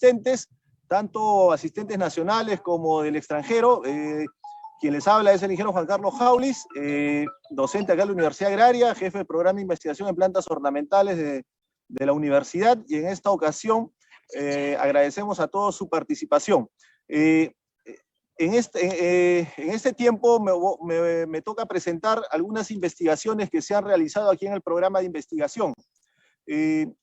asistentes, tanto asistentes nacionales como del extranjero. Quien les habla es el ingeniero Juan Carlos Jaulis, docente acá en la Universidad Agraria, jefe del programa de investigación en plantas ornamentales de la universidad, y en esta ocasión agradecemos a todos su participación. En este tiempo me toca presentar algunas investigaciones que se han realizado aquí en el programa de investigación.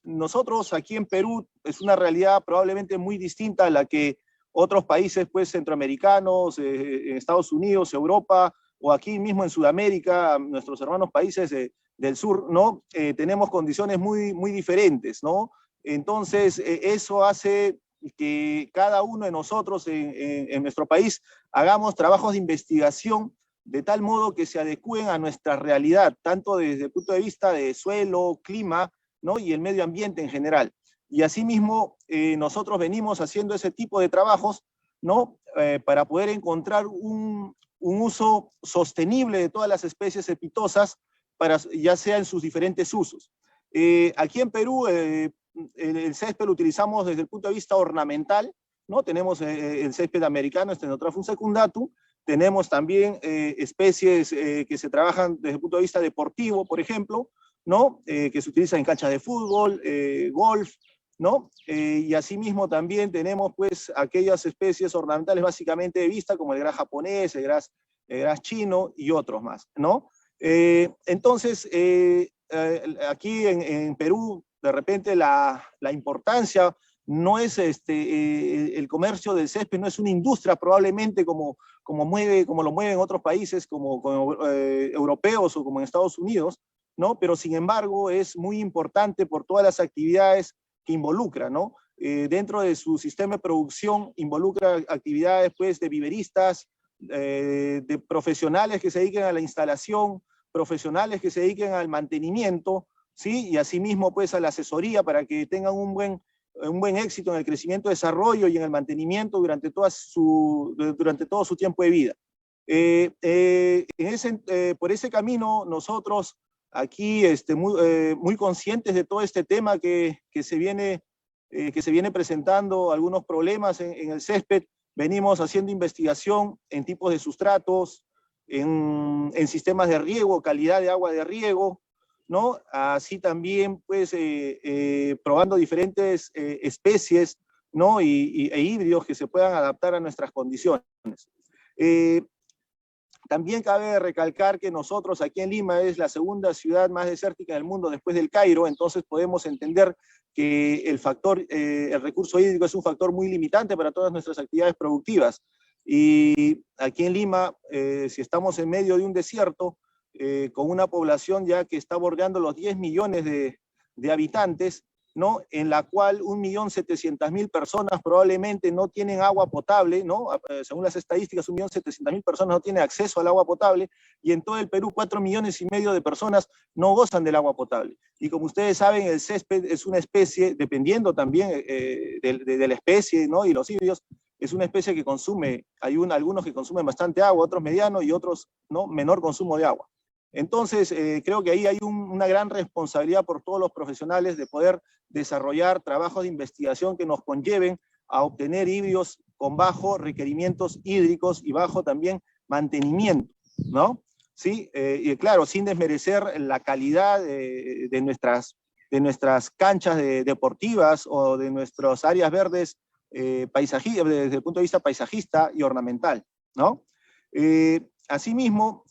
Nosotros aquí en Perú es una realidad probablemente muy distinta a la que otros países pues, centroamericanos, en Estados Unidos, Europa, o aquí mismo en Sudamérica, nuestros hermanos países del sur, ¿no? Tenemos condiciones muy diferentes, ¿no? Entonces, eso hace que cada uno de nosotros en nuestro país hagamos trabajos de investigación de tal modo que se adecúen a nuestra realidad, tanto desde el punto de vista de suelo, clima, ¿no? Y el medio ambiente en general. Y asimismo, nosotros venimos haciendo ese tipo de trabajos, ¿no? Para poder encontrar un uso sostenible de todas las especies epitosas, ya sea en sus diferentes usos. Aquí en Perú, el césped lo utilizamos desde el punto de vista ornamental, ¿no? Tenemos el césped americano, Stenotrophoum secundatum, tenemos también especies que se trabajan desde el punto de vista deportivo, por ejemplo, ¿no? Que se utilizan en canchas de fútbol, golf, ¿no? Y asimismo también tenemos pues aquellas especies ornamentales básicamente de vista, como el gras japonés, el gras chino y otros más, ¿no? Entonces, aquí en Perú, de repente la importancia no es el comercio del césped, no es una industria probablemente como lo mueven otros países como europeos o como en Estados Unidos, ¿no? Pero sin embargo es muy importante por todas las actividades que involucra, ¿no? Dentro de su sistema de producción involucra actividades pues, de viveristas, de profesionales que se dediquen a la instalación, profesionales que se dediquen al mantenimiento, ¿sí? Y asimismo pues, a la asesoría para que tengan un buen éxito en el crecimiento, desarrollo y en el mantenimiento durante todo su tiempo de vida. Por ese camino nosotros aquí muy conscientes de todo este tema que se viene presentando, algunos problemas en el césped, venimos haciendo investigación en tipos de sustratos, en sistemas de riego, calidad de agua de riego, ¿no? Así también, pues, probando diferentes especies, ¿no? E híbridos que se puedan adaptar a nuestras condiciones. También cabe recalcar que nosotros aquí en Lima es la segunda ciudad más desértica del mundo después del Cairo, entonces podemos entender que el recurso hídrico es un factor muy limitante para todas nuestras actividades productivas. Y aquí en Lima, si estamos en medio de un desierto, con una población ya que está bordeando los 10 millones de habitantes, ¿no? En la cual 1.700.000 personas probablemente no tienen agua potable, ¿no? Según las estadísticas, 1.700.000 personas no tienen acceso al agua potable, y en todo el Perú 4,5 millones de personas no gozan del agua potable. Y como ustedes saben, el césped es una especie, dependiendo también de la especie, ¿no? Y los híbridos, es una especie que consume, algunos que consumen bastante agua, otros mediano y otros, ¿no? Menor consumo de agua. Entonces, creo que ahí hay una gran responsabilidad por todos los profesionales de poder desarrollar trabajos de investigación que nos conlleven a obtener híbridos con bajos requerimientos hídricos y bajo también mantenimiento, ¿no? Sí, y claro, sin desmerecer la calidad de nuestras canchas deportivas o de nuestras áreas verdes desde el punto de vista paisajista y ornamental, ¿no? Asimismo,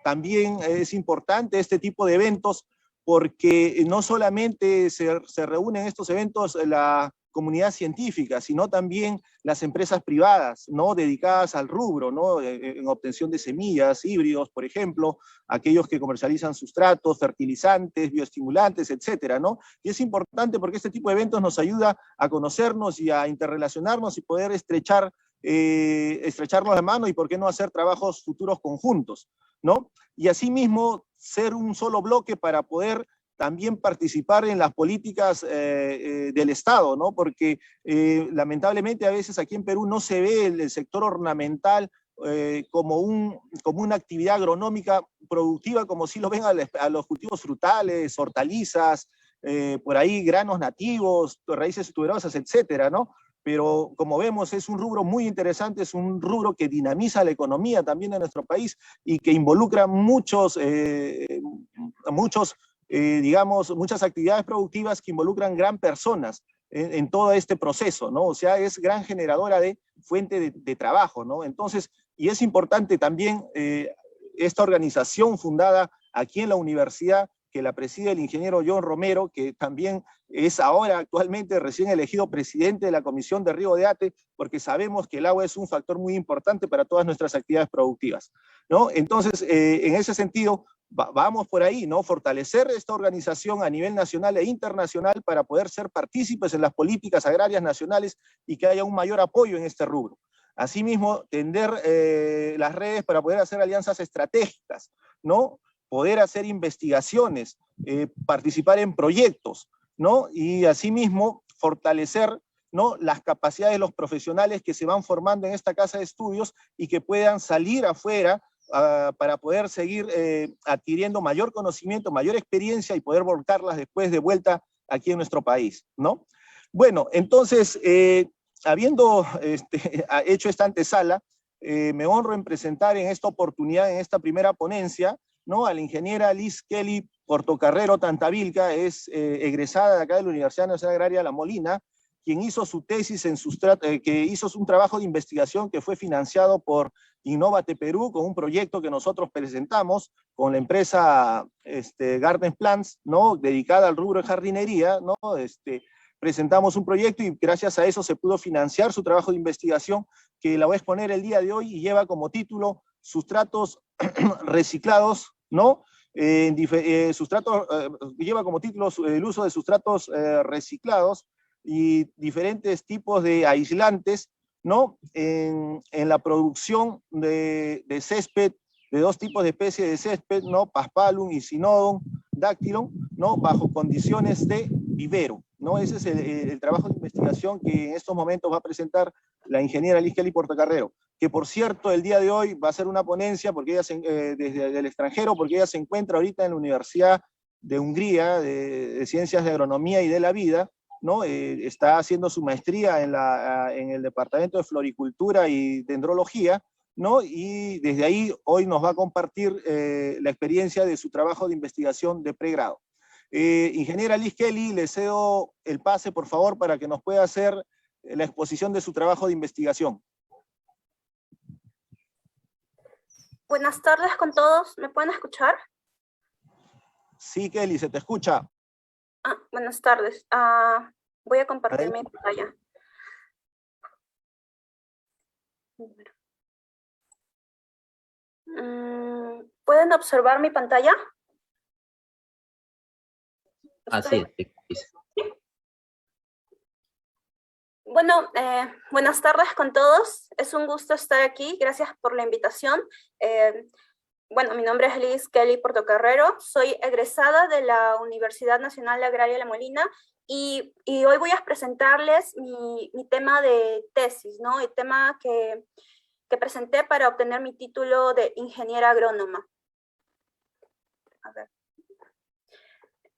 también es importante este tipo de eventos porque no solamente se reúnen en estos eventos la comunidad científica, sino también las empresas privadas, ¿no? Dedicadas al rubro, ¿no? En obtención de semillas, híbridos, por ejemplo, aquellos que comercializan sustratos, fertilizantes, bioestimulantes, etcétera, ¿no? Y es importante porque este tipo de eventos nos ayuda a conocernos y a interrelacionarnos y poder estrecharnos la mano y por qué no hacer trabajos futuros conjuntos, ¿no? Y asimismo ser un solo bloque para poder también participar en las políticas del Estado, ¿no? Porque lamentablemente a veces aquí en Perú no se ve el sector ornamental como una actividad agronómica productiva como si lo ven a los cultivos frutales, hortalizas, por ahí granos nativos, raíces tuberosas, etcétera, ¿no? Pero como vemos es un rubro muy interesante, es un rubro que dinamiza la economía también de nuestro país y que involucra digamos, muchas actividades productivas que involucran gran personas en todo este proceso, ¿no? O sea, es gran generadora de fuente de trabajo, ¿no? Entonces, y es importante también esta organización fundada aquí en la universidad, que la preside el ingeniero John Romero, que también es ahora actualmente recién elegido presidente de la Comisión de Río de Ate, porque sabemos que el agua es un factor muy importante para todas nuestras actividades productivas, ¿no? Entonces, en ese sentido, vamos por ahí, ¿no? Fortalecer esta organización a nivel nacional e internacional para poder ser partícipes en las políticas agrarias nacionales y que haya un mayor apoyo en este rubro. Asimismo, tender las redes para poder hacer alianzas estratégicas, ¿no? Poder hacer investigaciones, participar en proyectos, ¿no? Y asimismo fortalecer, ¿no?, las capacidades de los profesionales que se van formando en esta casa de estudios y que puedan salir afuera para poder seguir adquiriendo mayor conocimiento, mayor experiencia y poder volcarlas después de vuelta aquí en nuestro país, ¿no? Bueno, entonces, habiendo hecho esta antesala, me honro en presentar en esta oportunidad, en esta primera ponencia, ¿no?, a la ingeniera Liz Kelly Portocarrero Tantavilca, es egresada de acá de la Universidad Nacional Agraria La Molina, quien hizo su tesis que hizo un trabajo de investigación que fue financiado por Innovate Perú con un proyecto que nosotros presentamos con la empresa Garden Plants, ¿no?, dedicada al rubro de jardinería, ¿no? Presentamos un proyecto y gracias a eso se pudo financiar su trabajo de investigación, que la voy a exponer el día de hoy y lleva como título Sustratos reciclados, ¿no? Lleva como título el uso de sustratos reciclados y diferentes tipos de aislantes, ¿no?, en la producción de césped, de dos tipos de especies de césped, ¿no?, Paspalum y Sinodon dactylon, ¿no?, bajo condiciones de vivero, ¿no? Ese es el trabajo de investigación que en estos momentos va a presentar la ingeniera Liz Kelly Portocarrero, que por cierto el día de hoy va a hacer una ponencia porque ella desde el extranjero, porque ella se encuentra ahorita en la Universidad de Hungría de Ciencias de Agronomía y de la Vida, ¿no? Está haciendo su maestría en el Departamento de Floricultura y Dendrología, ¿no? Y desde ahí hoy nos va a compartir la experiencia de su trabajo de investigación de pregrado. Ingeniera Liz Kelly, le cedo el pase, por favor, para que nos pueda hacer la exposición de su trabajo de investigación. Buenas tardes con todos, ¿me pueden escuchar? Sí, Kelly, se te escucha. Buenas tardes. Voy a compartir mi pantalla. ¿Pueden observar mi pantalla? Así es. Bueno, buenas tardes con todos. Es un gusto estar aquí. Gracias por la invitación. Bueno, mi nombre es Liz Kelly Portocarrero. Soy egresada de la Universidad Nacional Agraria La Molina y hoy voy a presentarles mi tema de tesis, ¿no? El tema que presenté para obtener mi título de ingeniera agrónoma. A ver.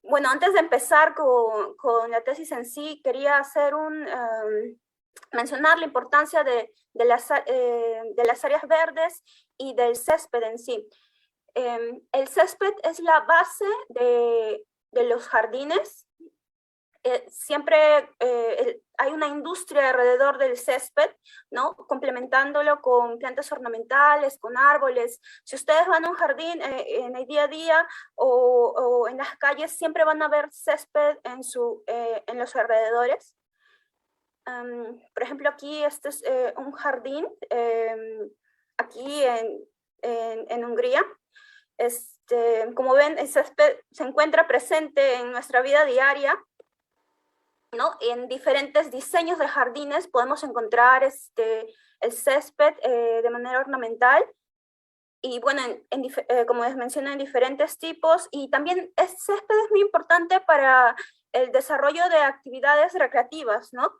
Bueno, antes de empezar con la tesis en sí, quería hacer mencionar la importancia de las áreas verdes y del césped en sí. El césped es la base de los jardines. Siempre hay una industria alrededor del césped, ¿no?, complementándolo con plantas ornamentales, con árboles. Si ustedes van a un jardín en el día a día o en las calles, siempre van a ver césped en los alrededores. Por ejemplo, aquí este es un jardín, aquí en Hungría. Como ven, el césped se encuentra presente en nuestra vida diaria, ¿no? En diferentes diseños de jardines podemos encontrar el césped de manera ornamental y bueno, como les mencioné, en diferentes tipos, y también el césped es muy importante para el desarrollo de actividades recreativas, ¿no?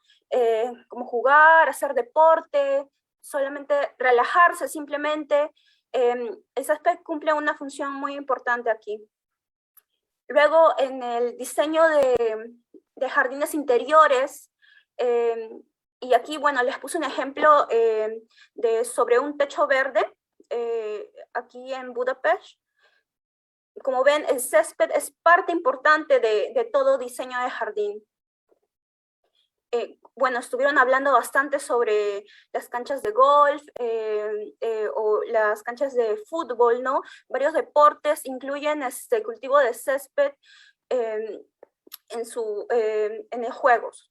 Como jugar, hacer deporte, solamente relajarse simplemente. El césped cumple una función muy importante aquí. Luego, en el diseño de jardines interiores, y aquí, bueno, les puse un ejemplo sobre un techo verde, aquí en Budapest. Como ven, el césped es parte importante de todo diseño de jardín. Bueno, estuvieron hablando bastante sobre las canchas de golf o las canchas de fútbol, ¿no? Varios deportes incluyen este cultivo de césped en los juegos.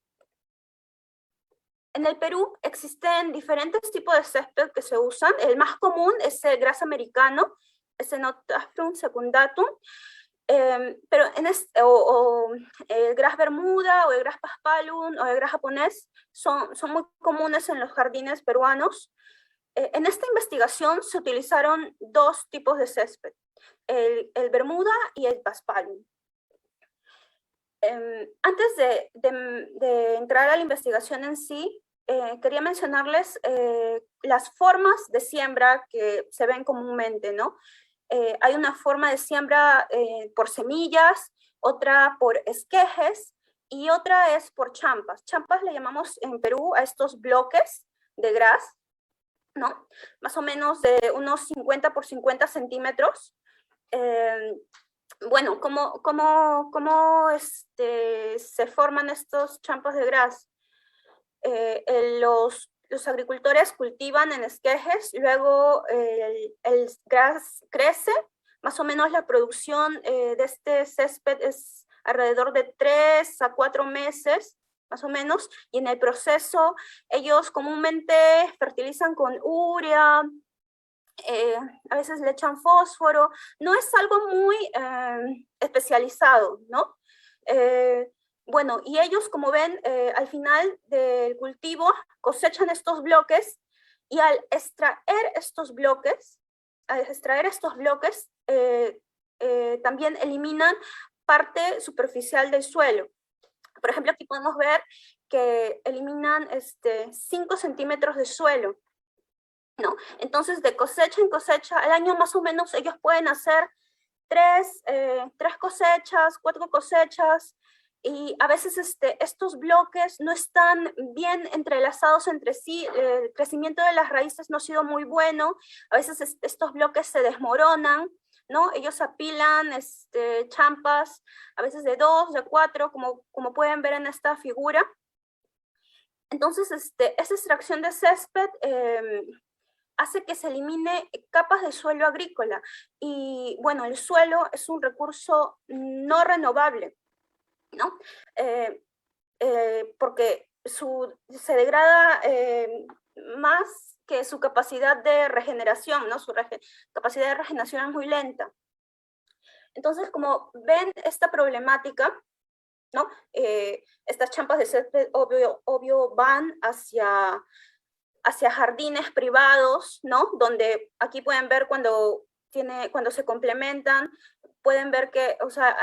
En el Perú existen diferentes tipos de césped que se usan. El más común es el gras americano, Echinopteron secundatum, pero el gras bermuda o el gras paspalum o el gras japonés son muy comunes en los jardines peruanos. En esta investigación se utilizaron dos tipos de césped, el bermuda y el paspalum. Antes de entrar a la investigación en sí, quería mencionarles las formas de siembra que se ven comúnmente, ¿no? Hay una forma de siembra por semillas, otra por esquejes y otra es por champas. Champas le llamamos en Perú a estos bloques de gras, ¿no? Más o menos de unos 50 por 50 centímetros. Bueno, ¿cómo se forman estos champas de gras? Los agricultores cultivan en esquejes, luego el gras crece, más o menos la producción de este césped es alrededor de 3 a 4 meses, más o menos, y en el proceso ellos comúnmente fertilizan con urea, a veces le echan fósforo, no es algo muy especializado, ¿no? Bueno, y ellos, como ven, al final del cultivo cosechan estos bloques y al extraer estos bloques, también eliminan parte superficial del suelo. Por ejemplo, aquí podemos ver que eliminan 5 centímetros de suelo, ¿no? Entonces, de cosecha en cosecha, al año más o menos ellos pueden hacer 3 cosechas, 4 cosechas, y a veces estos bloques no están bien entrelazados entre sí, el crecimiento de las raíces no ha sido muy bueno, a veces estos bloques se desmoronan, ¿no? Ellos apilan champas, a veces de 2, de 4, como pueden ver en esta figura. Entonces, esta extracción de césped hace que se elimine capas de suelo agrícola. Y bueno, el suelo es un recurso no renovable, ¿no? Porque se degrada más que su capacidad de regeneración, ¿no? Su capacidad de regeneración es muy lenta. Entonces, como ven esta problemática, ¿no? Estas champas de césped obvio van hacia jardines privados, ¿no? Donde aquí pueden ver cuando se complementan, pueden ver que, o sea,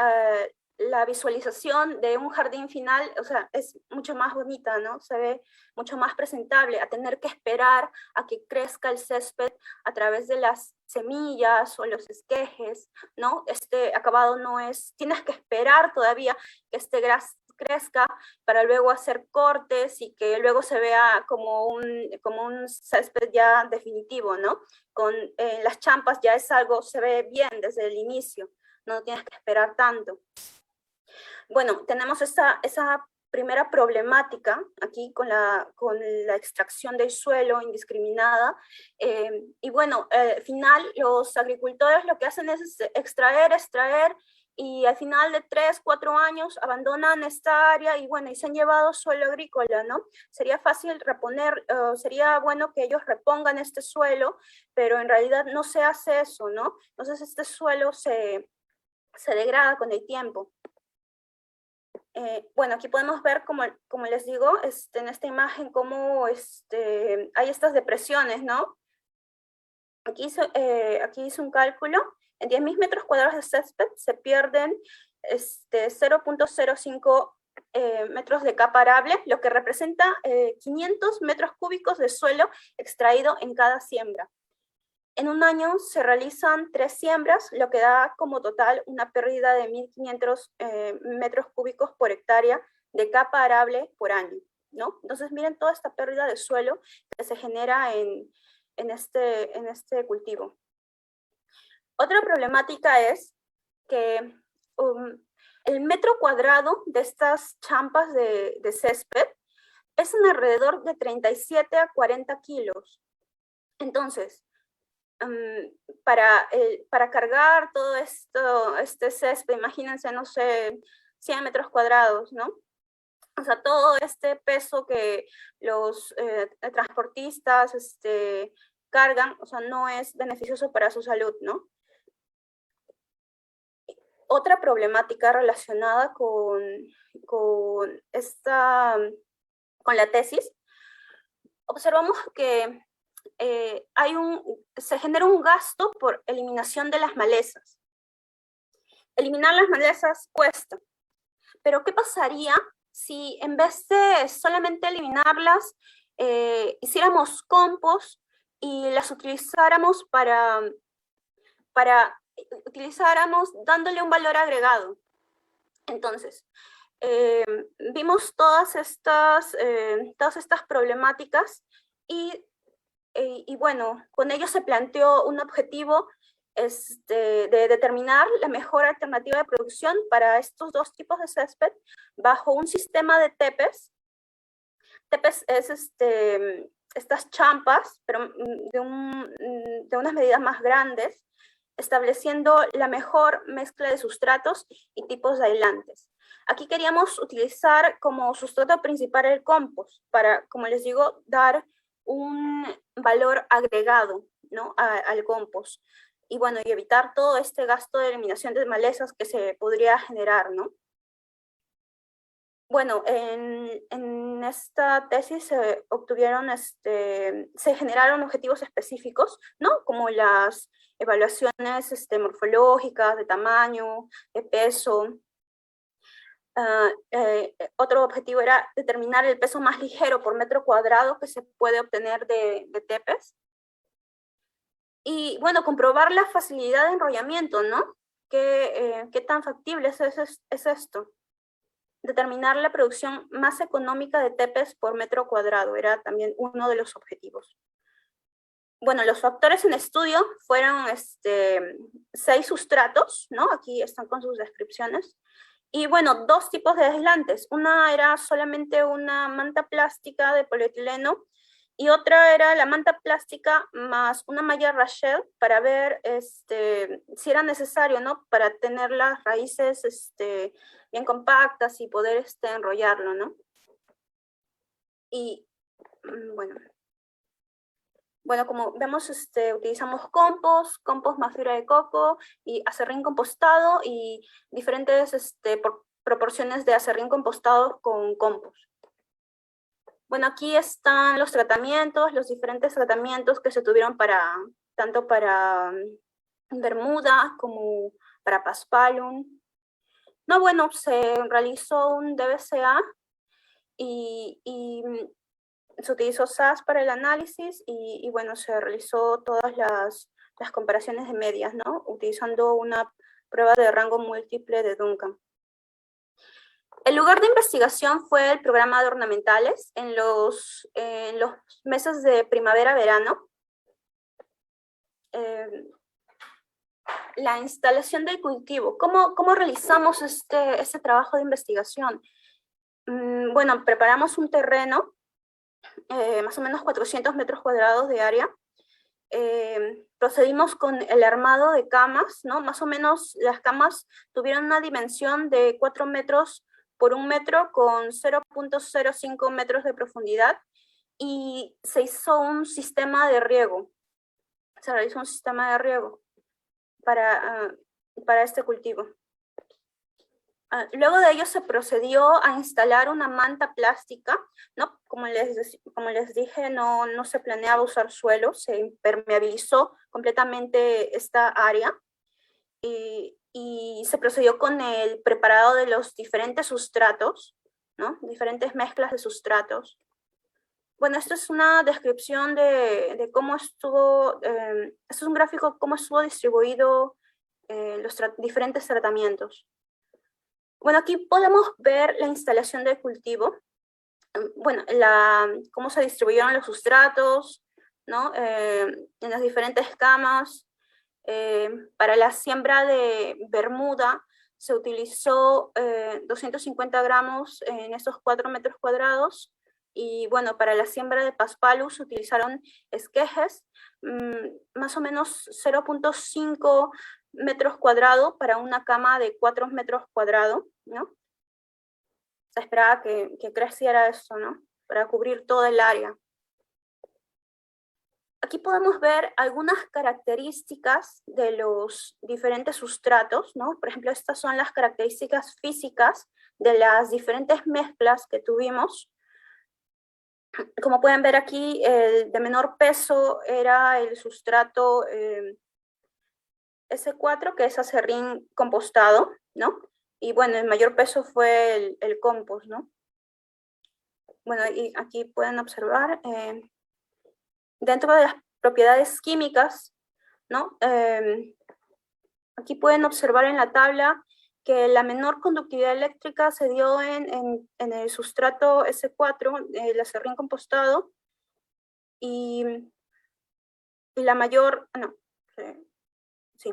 la visualización de un jardín final, o sea, es mucho más bonita, ¿no? Se ve mucho más presentable a tener que esperar a que crezca el césped a través de las semillas o los esquejes, ¿no? Este acabado no es, tienes que esperar todavía que este gras crezca para luego hacer cortes y que luego se vea como un césped ya definitivo, ¿no? Con las champas ya es algo, se ve bien desde el inicio, no tienes que esperar tanto. Bueno, tenemos esa primera problemática aquí con la extracción del suelo indiscriminada. Y bueno, al final los agricultores lo que hacen es extraer, y al final de 3, 4 años abandonan esta área y bueno, y se han llevado suelo agrícola, ¿no? Sería fácil reponer, sería bueno que ellos repongan este suelo, pero en realidad no se hace eso, ¿no? Entonces este suelo se degrada con el tiempo. Bueno, aquí podemos ver, como les digo, en esta imagen, cómo hay estas depresiones, ¿no? Aquí hice un cálculo. En 10.000 metros cuadrados de césped se pierden 0.05 metros de capa arable, lo que representa 500 metros cúbicos de suelo extraído en cada siembra. En un año se realizan 3 siembras, lo que da como total una pérdida de 1.500 metros cúbicos por hectárea de capa arable por año, ¿no? Entonces miren toda esta pérdida de suelo que se genera en este cultivo. Otra problemática es que el metro cuadrado de estas champas de césped es en alrededor de 37 a 40 kilos. Entonces, para cargar todo este césped, imagínense, no sé, 100 metros cuadrados, ¿no? O sea, todo este peso que los transportistas cargan, o sea, no es beneficioso para su salud, ¿no? Otra problemática relacionada con la tesis, observamos que se genera un gasto por eliminación de las malezas. Eliminar las malezas cuesta, pero ¿qué pasaría si en vez de solamente eliminarlas, hiciéramos compost y las utilizáramos utilizáramos dándole un valor agregado? Entonces, vimos todas estas problemáticas y bueno, con ello se planteó un objetivo de determinar la mejor alternativa de producción para estos dos tipos de césped bajo un sistema de tepes. Tepes es estas champas, pero de unas medidas más grandes, estableciendo la mejor mezcla de sustratos y tipos de aislantes. Aquí queríamos utilizar como sustrato principal el compost para, como les digo, dar un valor agregado, ¿no?, al compost. Y bueno, y evitar todo este gasto de eliminación de malezas que se podría generar, ¿no? Bueno, en esta tesis se obtuvieron, se generaron objetivos específicos, ¿no?, como las evaluaciones morfológicas, de tamaño, de peso. Otro objetivo era determinar el peso más ligero por metro cuadrado que se puede obtener de tepes. Y bueno, comprobar la facilidad de enrollamiento, ¿no? ¿Qué tan factible es esto? Determinar la producción más económica de tepes por metro cuadrado era también uno de los objetivos. Bueno, los factores en estudio fueron 6 sustratos, ¿no? Aquí están con sus descripciones. Y bueno, 2 tipos de aislantes. Una era solamente una manta plástica de polietileno y otra era la manta plástica más una malla Rachel para ver si era necesario, ¿no?, para tener las raíces bien compactas y poder enrollarlo, ¿no? Y bueno, como vemos, utilizamos compost más fibra de coco y acerrín compostado y diferentes proporciones de acerrín compostado con compost. Bueno, aquí están los tratamientos, los diferentes tratamientos que se tuvieron tanto para Bermuda como para Paspalum. No, bueno, se realizó un DBCA y se utilizó SAS para el análisis y bueno, se realizó todas las comparaciones de medias, ¿no?, utilizando una prueba de rango múltiple de Duncan. El lugar de investigación fue el programa de ornamentales en los meses de primavera-verano. La instalación del cultivo. ¿Cómo realizamos este trabajo de investigación? Bueno, preparamos un terreno, más o menos 400 metros cuadrados de área. Procedimos con el armado de camas, ¿no? Más o menos las camas tuvieron una dimensión de 4 metros por 1 metro con 0.05 metros de profundidad y se hizo un sistema de riego. Se realizó un sistema de riego para este cultivo. Luego de ello se procedió a instalar una manta plástica, ¿no? Como les dije, no se planeaba usar suelo, se impermeabilizó completamente esta área y se procedió con el preparado de los diferentes sustratos, ¿no?, diferentes mezclas de sustratos. Bueno, esto es una descripción de cómo estuvo, esto es un gráfico de cómo estuvo distribuido los diferentes tratamientos. Bueno, aquí podemos ver la instalación de cultivo, bueno, cómo se distribuyeron los sustratos, ¿no? En las diferentes camas. Para la siembra de Bermuda se utilizó 250 gramos en esos 4 metros cuadrados. Y bueno, para la siembra de Paspalus se utilizaron esquejes, más o menos 0.5 metros cuadrados para una cama de 4 metros cuadrados, ¿no? Se esperaba que creciera eso, ¿no? Para cubrir todo el área. Aquí podemos ver algunas características de los diferentes sustratos, ¿no? Por ejemplo, estas son las características físicas de las diferentes mezclas que tuvimos. Como pueden ver aquí, el de menor peso era el sustrato S4, que es acerrín compostado, ¿no? Y bueno, el mayor peso fue el compost, ¿no? Bueno, y aquí pueden observar, dentro de las propiedades químicas, ¿no? Aquí pueden observar en la tabla que la menor conductividad eléctrica se dio en el sustrato S4, el acerrín compostado, y la mayor, no, sí,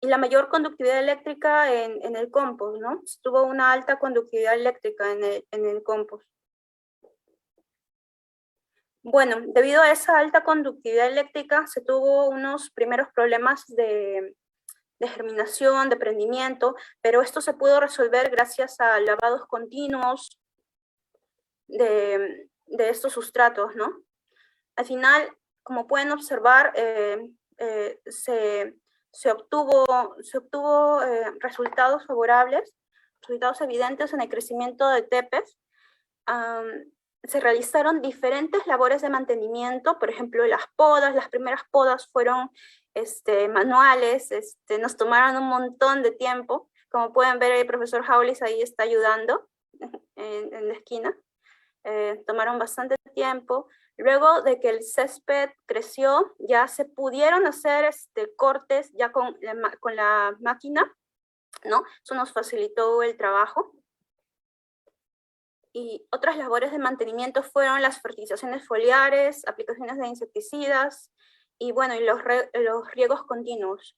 y la mayor conductividad eléctrica en el compost, ¿no? Tuvo una alta conductividad eléctrica en el compost. Bueno, debido a esa alta conductividad eléctrica se tuvo unos primeros problemas de germinación, de prendimiento, pero esto se pudo resolver gracias a lavados continuos de estos sustratos, ¿no? Al final, como pueden observar, se obtuvo resultados favorables, resultados evidentes en el crecimiento de tepes. Se realizaron diferentes labores de mantenimiento, por ejemplo, las primeras podas fueron manuales, nos tomaron un montón de tiempo. Como pueden ver, el profesor Jaulis ahí está ayudando en la esquina. Tomaron bastante tiempo. Luego de que el césped creció, ya se pudieron hacer cortes ya con la máquina, ¿no? Eso nos facilitó el trabajo. Y otras labores de mantenimiento fueron las fertilizaciones foliares, aplicaciones de insecticidas y bueno, y los riegos continuos.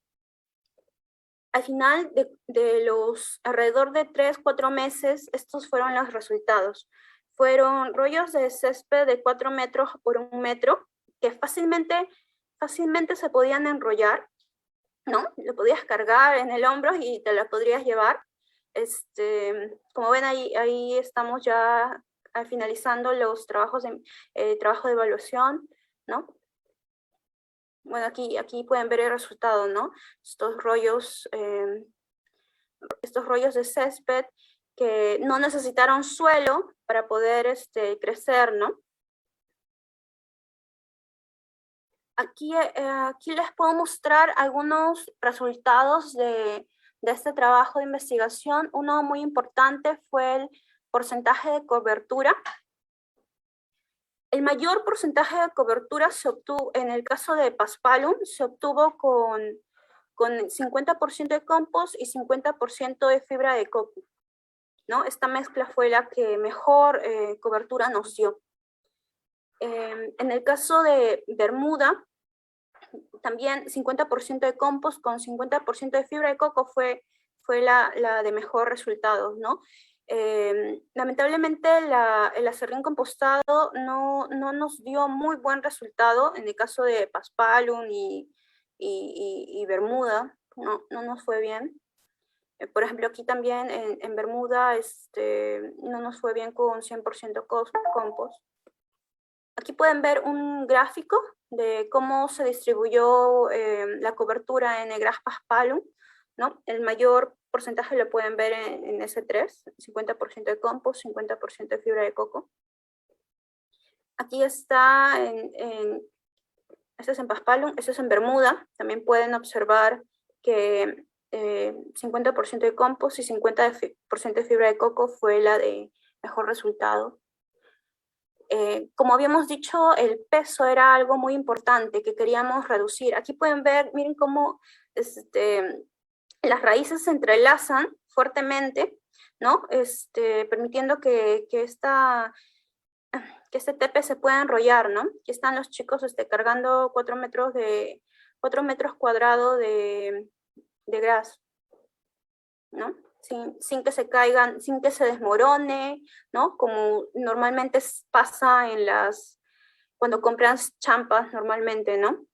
Al final de los alrededor de 3-4 meses, estos fueron los resultados. Fueron rollos de césped de 4 metros por 1 metro, que fácilmente se podían enrollar, ¿no? Lo podías cargar en el hombro y te lo podrías llevar. Como ven, ahí estamos ya finalizando los trabajos trabajo de evaluación, ¿no? Bueno, aquí pueden ver el resultado, ¿no? Estos rollos de césped que no necesitaron suelo para poder crecer, ¿no? Aquí les puedo mostrar algunos resultados de este trabajo de investigación. Uno muy importante fue el porcentaje de cobertura. El mayor porcentaje de cobertura se obtuvo, en el caso de Paspalum, se obtuvo con 50% de compost y 50% de fibra de coco, ¿no? Esta mezcla fue la que mejor cobertura nos dio. En el caso de Bermuda, también 50% de compost con 50% de fibra de coco fue la de mejor resultados, ¿no? Lamentablemente el acerrín compostado no nos dio muy buen resultado. En el caso de Paspalum y Bermuda no nos fue bien. Por ejemplo, aquí también en Bermuda no nos fue bien con 100% compost. Aquí pueden ver un gráfico de cómo se distribuyó la cobertura en el Graph Paspalum, ¿no? El mayor porcentaje lo pueden ver en S3, 50% de compost, 50% de fibra de coco. Aquí está, este es en Paspalum, este es en Bermuda. También pueden observar que 50% de compost y 50% de fibra de coco fue la de mejor resultado. Como habíamos dicho, el peso era algo muy importante que queríamos reducir. Aquí pueden ver, miren cómo las raíces se entrelazan fuertemente, ¿no? Permitiendo que este tepe se pueda enrollar, ¿no? Aquí están los chicos cargando 4 metros cuadrados de gras, ¿no? Sin que se caigan, sin que se desmorone, ¿no? Como normalmente pasa cuando compran champas normalmente, ¿no?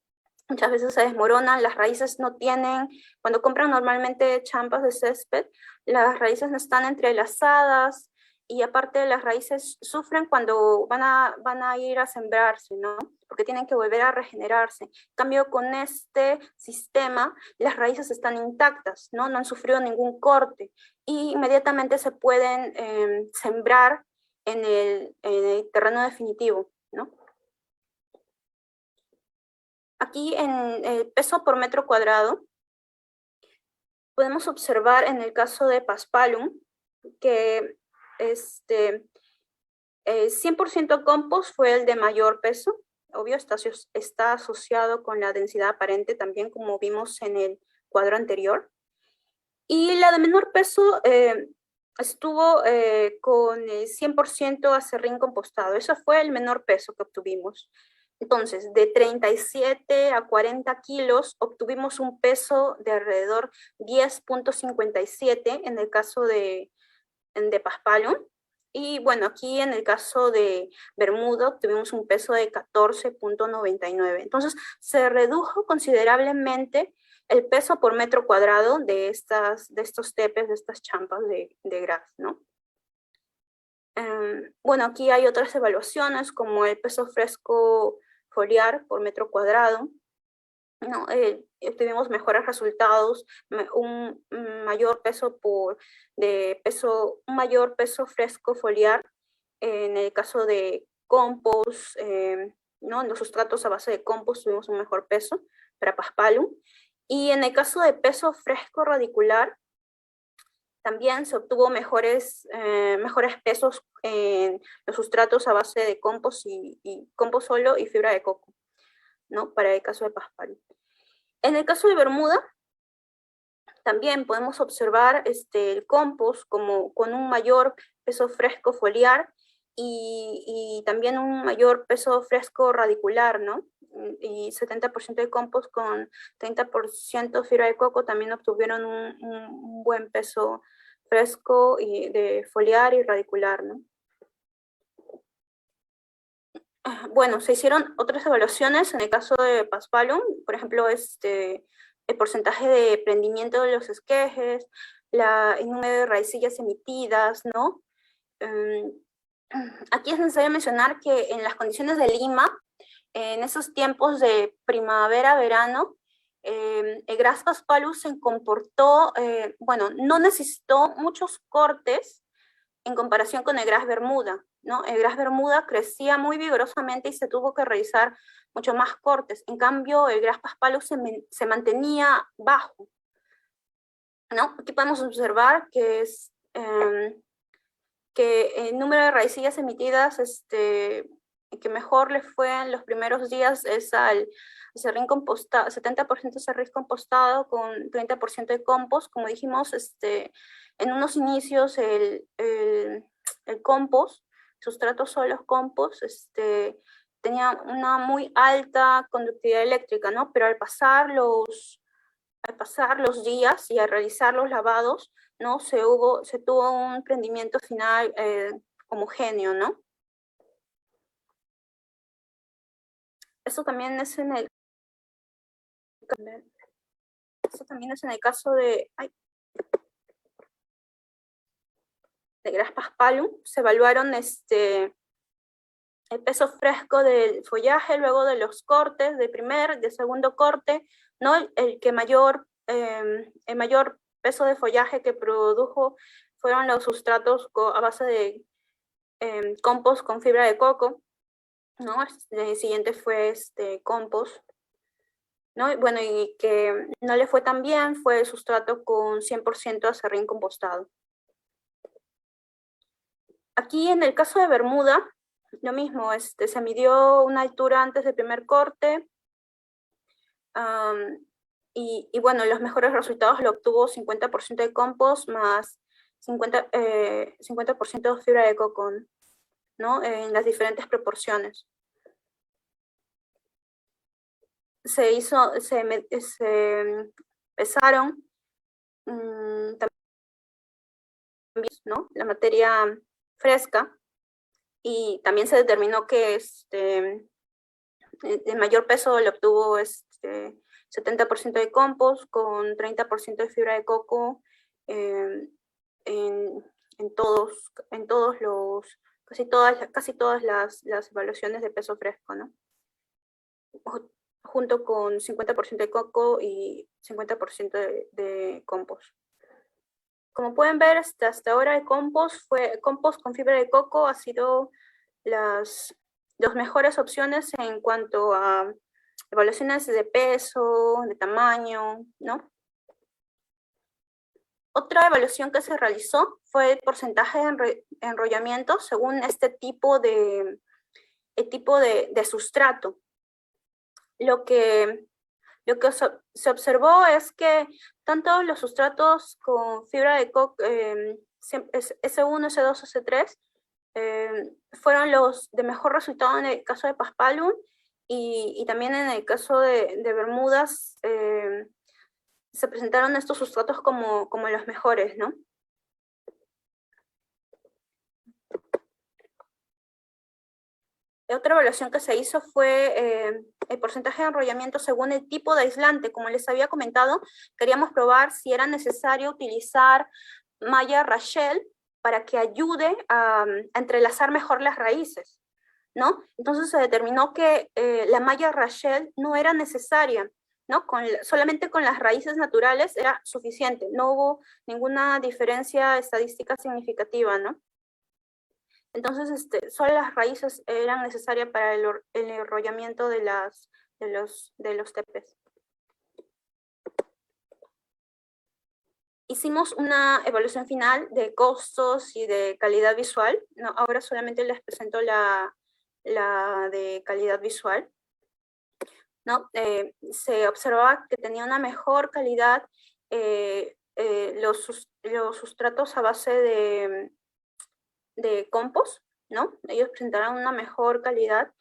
Muchas veces se desmoronan, las raíces no tienen, cuando compran normalmente champas de césped, las raíces no están entrelazadas, y aparte las raíces sufren cuando van a ir a sembrarse, ¿no? Porque tienen que volver a regenerarse. En cambio, con este sistema, las raíces están intactas, ¿no? No han sufrido ningún corte, y inmediatamente se pueden sembrar en el terreno definitivo, ¿no? Aquí en el peso por metro cuadrado, podemos observar en el caso de Paspalum que 100% compost fue el de mayor peso. Obvio, está asociado con la densidad aparente también, como vimos en el cuadro anterior. Y la de menor peso estuvo con el 100% acerrín compostado. Ese fue el menor peso que obtuvimos. Entonces, de 37 a 40 kilos, obtuvimos un peso de alrededor 10.57 en el caso de Paspalum. Y bueno, aquí en el caso de Bermuda obtuvimos un peso de 14.99. Entonces, se redujo considerablemente el peso por metro cuadrado de estos tepes, de estas champas de gras, ¿no? Bueno, aquí hay otras evaluaciones como el peso fresco foliar por metro cuadrado, ¿no? Tuvimos mejores resultados, un mayor peso fresco foliar en el caso de compost, ¿no? En los sustratos a base de compost tuvimos un mejor peso para Paspalum, y en el caso de peso fresco radicular también se obtuvo mejores pesos en los sustratos a base de compost y compost solo y fibra de coco, ¿no? Para el caso de Paspalum. En el caso de Bermuda, también podemos observar el compost con un mayor peso fresco foliar y también un mayor peso fresco radicular, ¿no? Y 70% de compost con 30% fibra de coco también obtuvieron un buen peso fresco y de foliar y radicular, ¿no? Bueno, se hicieron otras evaluaciones en el caso de Paspalum, por ejemplo, el porcentaje de prendimiento de los esquejes, el número de raicillas emitidas, ¿no? Aquí es necesario mencionar que en las condiciones de Lima, en esos tiempos de primavera-verano, el Gras Paspalum se comportó, bueno, no necesitó muchos cortes en comparación con el Gras Bermuda, ¿no? El Gras Bermuda crecía muy vigorosamente y se tuvo que realizar mucho más cortes. En cambio, el Gras Paspalum se mantenía bajo, ¿no? Aquí podemos observar que que el número de raicillas emitidas que mejor le fue en los primeros días es al serrín compostado, 70% serrín compostado con 30% de compost. Como dijimos, en unos inicios el compost, sustratos sólidos compost, tenía una muy alta conductividad eléctrica, ¿no? Pero al pasar los días y al realizar los lavados, ¿no? Se tuvo un prendimiento final homogéneo, ¿no? Eso también es en el caso de Gras Paspalum. Se evaluaron el peso fresco del follaje luego de los cortes, de segundo corte, ¿no? El mayor peso de follaje que produjo fueron los sustratos a base de compost con fibra de coco, ¿no? El siguiente fue compost, ¿no? Y bueno, y que no le fue tan bien fue el sustrato con 100% acerrín compostado. Aquí en el caso de Bermuda, lo mismo, se midió una altura antes del primer corte, y bueno, los mejores resultados lo obtuvo 50% de compost más 50% de fibra de coco, ¿no? En las diferentes proporciones. Se pesaron también, ¿no?, la materia fresca, y también se determinó que el mayor peso lo obtuvo 70% de compost con 30% de fibra de coco en todos los, casi todas las evaluaciones de peso fresco, ¿no? Junto con 50% de coco y 50% de compost. Como pueden ver, hasta ahora el compost con fibra de coco ha sido las mejores opciones en cuanto a evaluaciones de peso, de tamaño, ¿no? Otra evaluación que se realizó fue el porcentaje de enrollamiento según este tipo de sustrato. Lo que se observó es que tanto los sustratos con fibra de coco, S1, S2, S3, fueron los de mejor resultado en el caso de Paspalum, y también en el caso de Bermudas se presentaron estos sustratos como los mejores, ¿no? Otra evaluación que se hizo fue el porcentaje de enrollamiento según el tipo de aislante. Como les había comentado, queríamos probar si era necesario utilizar malla Rachel para que ayude a entrelazar mejor las raíces, ¿no? Entonces se determinó que la malla Rachel no era necesaria, ¿no? Solamente con las raíces naturales era suficiente, no hubo ninguna diferencia estadística significativa, ¿no? Entonces, solo las raíces eran necesarias para el enrollamiento de los tepes. Hicimos una evaluación final de costos y de calidad visual, ¿no? Ahora solamente les presento la de calidad visual, ¿no? Se observaba que tenía una mejor calidad los sustratos a base de compost, ¿no? Ellos presentaron una mejor calidad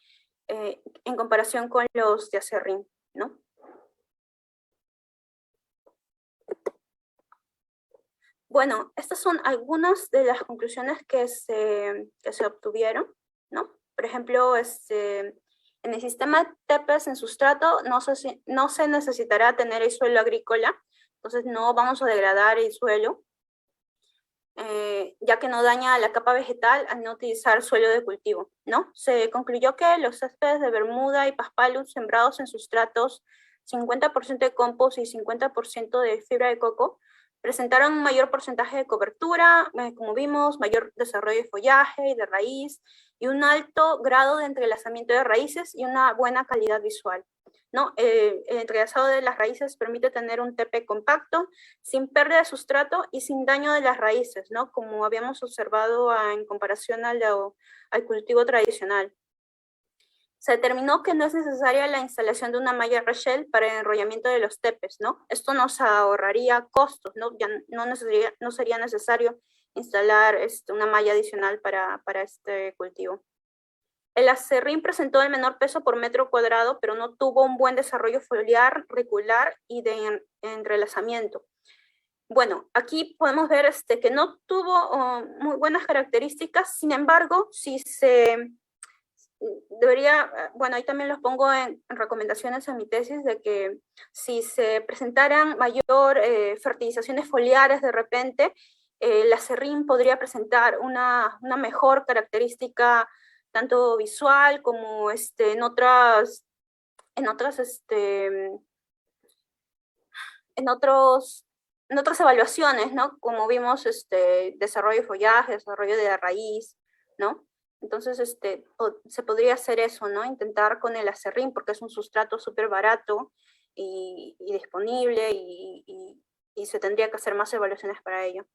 en comparación con los de acerrín, ¿no? Bueno, estas son algunas de las conclusiones que se obtuvieron, ¿no? Por ejemplo, en el sistema TEPES en sustrato no se necesitará tener el suelo agrícola, entonces no vamos a degradar el suelo, ya que no daña la capa vegetal al no utilizar suelo de cultivo, ¿no? Se concluyó que los céspedes de Bermuda y Paspalum sembrados en sustratos 50% de compost y 50% de fibra de coco presentaron un mayor porcentaje de cobertura, como vimos, mayor desarrollo de follaje y de raíz, y un alto grado de entrelazamiento de raíces y una buena calidad visual, ¿no? El entrelazado de las raíces permite tener un tepe compacto, sin pérdida de sustrato y sin daño de las raíces, ¿no? Como habíamos observado en comparación al cultivo tradicional. Se determinó que no es necesaria la instalación de una malla Rachel para el enrollamiento de los tepes, ¿no? Esto nos ahorraría costos, ¿no? Ya no sería necesario instalar una malla adicional para este cultivo. El acerrín presentó el menor peso por metro cuadrado, pero no tuvo un buen desarrollo foliar, radicular y de entrelazamiento. Bueno, aquí podemos ver que no tuvo muy buenas características, sin embargo, si se debería, bueno, ahí también los pongo en recomendaciones en mi tesis, de que si se presentaran mayor fertilizaciones foliares de repente, el acerrín podría presentar una mejor característica tanto visual como en otras evaluaciones, ¿no? Como vimos, desarrollo de follaje, desarrollo de la raíz, ¿no? Entonces, se podría hacer eso, ¿no? Intentar con el acerrín, porque es un sustrato súper barato y disponible, y se tendría que hacer más evaluaciones para ello.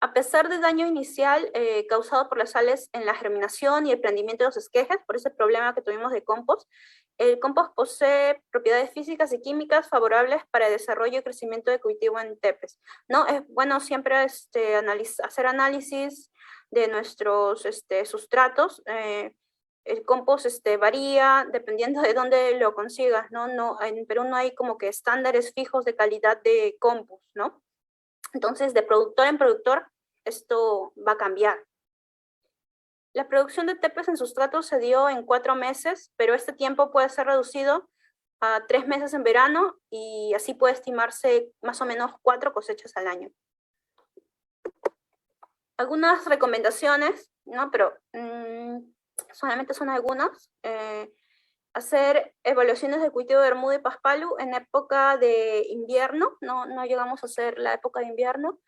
A pesar del daño inicial causado por las sales en la germinación y el prendimiento de los esquejes, por ese problema que tuvimos de compost, el compost posee propiedades físicas y químicas favorables para el desarrollo y crecimiento de cultivo en tepes, ¿no? Es bueno siempre hacer análisis de nuestros sustratos. El compost varía dependiendo de dónde lo consigas, ¿no? En Perú no hay como que estándares fijos de calidad de compost, ¿no? Entonces, de productor en productor, esto va a cambiar. La producción de tepes en sustratos se dio en 4 meses, pero este tiempo puede ser reducido a 3 meses en verano y así puede estimarse más o menos 4 cosechas al año. Algunas recomendaciones, ¿no? Pero solamente son algunas. Hacer evaluaciones de cultivo de bermuda y paspalu en época de invierno, no llegamos a hacer la época de invierno.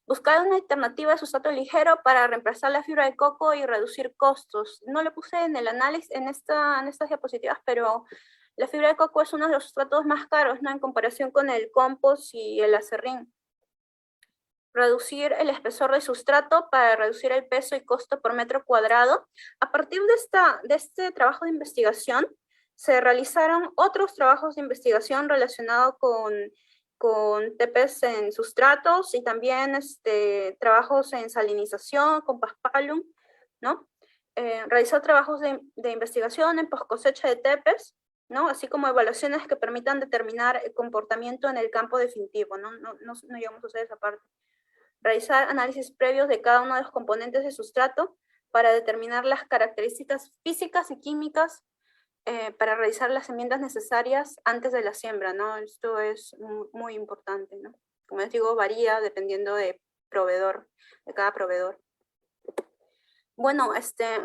Buscar una alternativa de sustrato ligero para reemplazar la fibra de coco y reducir costos. No lo puse en el análisis, en estas diapositivas, pero la fibra de coco es uno de los sustratos más caros, ¿no? En comparación con el compost y el acerrín. Reducir el espesor del sustrato para reducir el peso y costo por metro cuadrado. A partir de este trabajo de investigación, se realizaron otros trabajos de investigación relacionados con tepes en sustratos y también trabajos en salinización con paspalum, ¿no? Realizar trabajos de investigación en post cosecha de tepes, ¿no? Así como evaluaciones que permitan determinar el comportamiento en el campo definitivo, ¿no? No llegamos a hacer esa parte. Realizar análisis previos de cada uno de los componentes de sustrato para determinar las características físicas y químicas para realizar las enmiendas necesarias antes de la siembra, ¿no? Esto es muy importante, ¿no? Como les digo, varía dependiendo de cada proveedor. Bueno,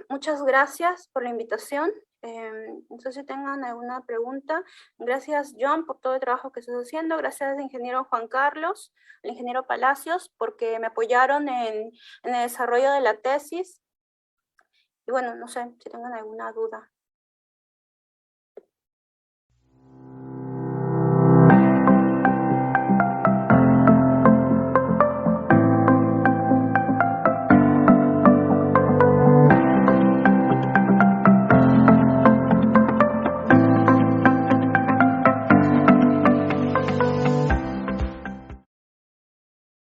muchas gracias por la invitación. No sé si tengan alguna pregunta. Gracias, John, por todo el trabajo que estás haciendo. Gracias, ingeniero Juan Carlos, al ingeniero Palacios, porque me apoyaron en el desarrollo de la tesis. Y bueno, no sé si tengan alguna duda.